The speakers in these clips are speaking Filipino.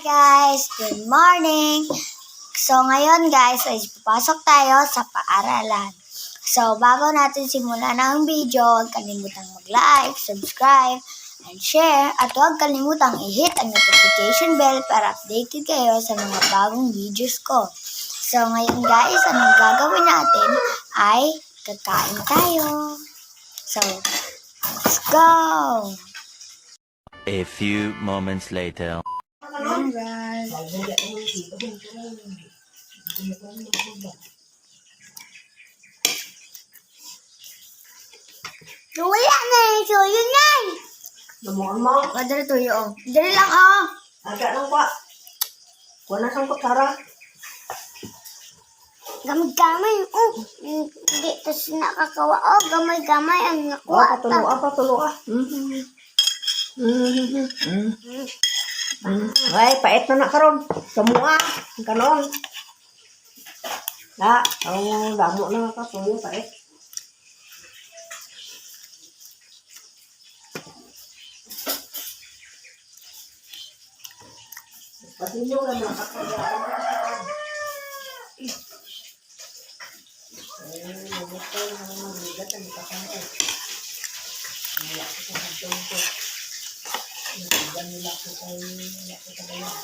guys! Good morning! So ngayon guys ay papasok tayo sa paaralan. So bago natin simulan ang video, huwag kalimutang mag-like, subscribe, and share. At huwag kalimutang i-hit ang notification bell para updated kayo sa mga bagong videos ko. So ngayon guys, anong gagawin natin ay kakain tayo. So, let's go! A few moments later. Ayan guys. Wala na eh. So yun yan. Namuan mo. Padara tuyo oh. Dali lang oh. Agak lang pa. Kuha na siyang kutsara. Gamay-gamay. Oh. Hindi tas nakakawa. Oh, gamay-gamay ang Oh, nakuha. patulo ka. Ay, pait na na karon. Semua. Kanon. Na, ang damo na ka. Semua pait. Pati nyo lang nakakayaan. Ay, mabuto na mabigat ang kakanta. Wala ko sa hagdong ko. Nagigyan nila ko kay wala ko sa bayan.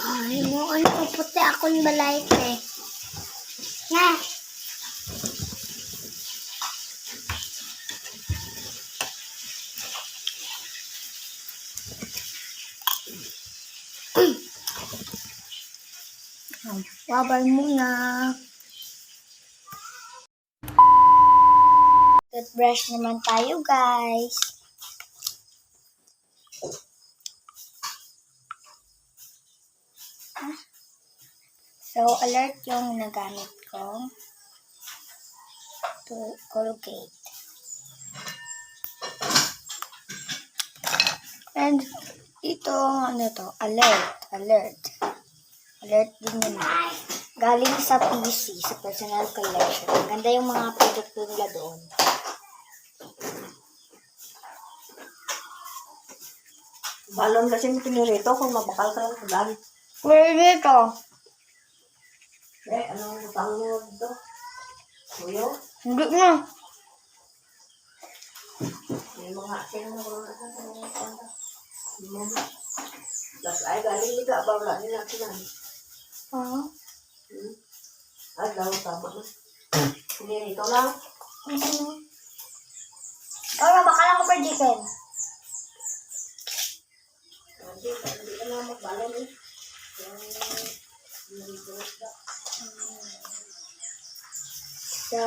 Ay mo, ano ko puti akong balay eh. Nga. Wabal muna. Toothbrush naman tayo guys. So, alert yung nagamit ko. To Colgate. And ito, ano to? Alert din yun. Galing sa PC, sa personal collection. Ganda yung mga produkto nila doon. Balon kasi yung pinirito kung mabakal ka lang sa dami. Pwede ito. Eh, anong utang mo dito? Tuyo? Hindi na. May mga asin na kung ano. Las ay galing nila, bawala nila natin. Ay, daw, tama na. Pinirito lang. Ikaw baka lang ko per chicken. Hindi ka na magbalon eh. So,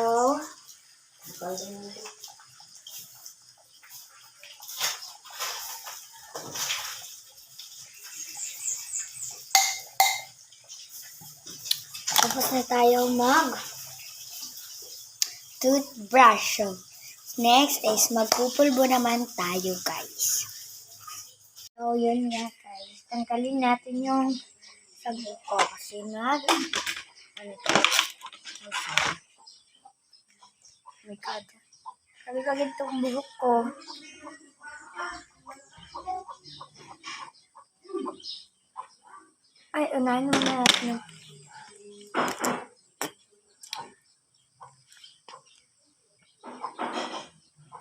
tapos na tayo mag toothbrush. So, next is magpupulbo naman tayo guys. So, yun nga guys. Tanggalin natin yung sa buko kasi ano to? Oh my God. Kagad itong buhok ko. Ay, unahin muna natin.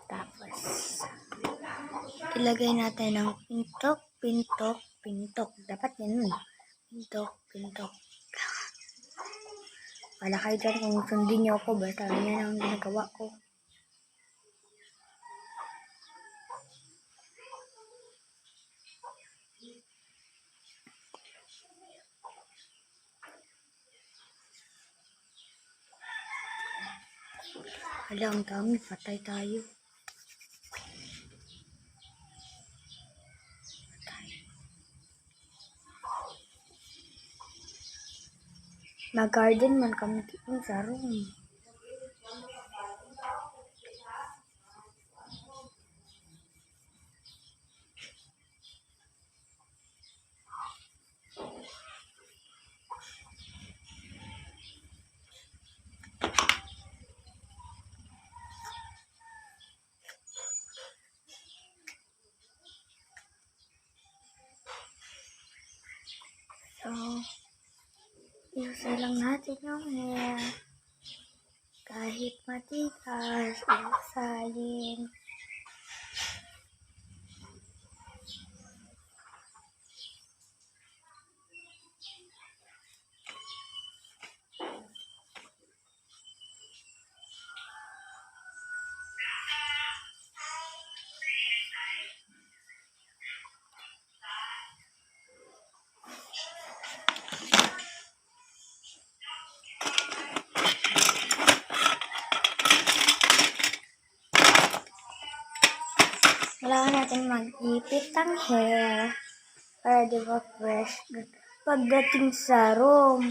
Tapos, ilagay natin ng pintok. Dapat yan. Pintok. Wala kayo dyan kung sundin niyo ako. Basta yan ang ginagawa ko. Hala, ang dami. Patay tayo. Mag-garden man kami dito sa room. So, iusin lang natin yung hair. Kahit matigas, iusayin. Kailangan natin mag-ipit ang hair para di ba fresh pagdating sa room.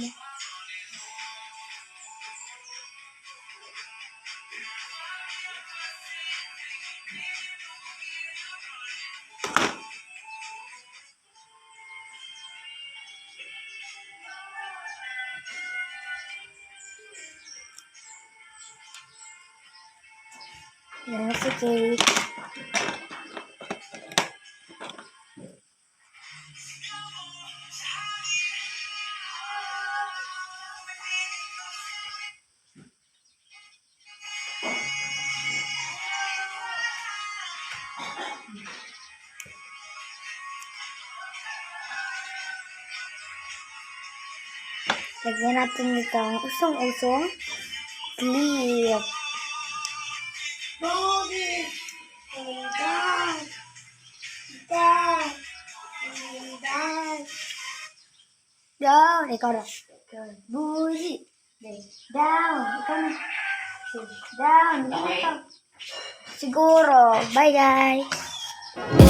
Yan si Kate. Lagyan natin nito ang usong-usong clip. Boogie! Down! Down! Down! Down! Ikaw na. Boogie! Down! Ikaw na. Down! Ikaw. Siguro. Bye guys!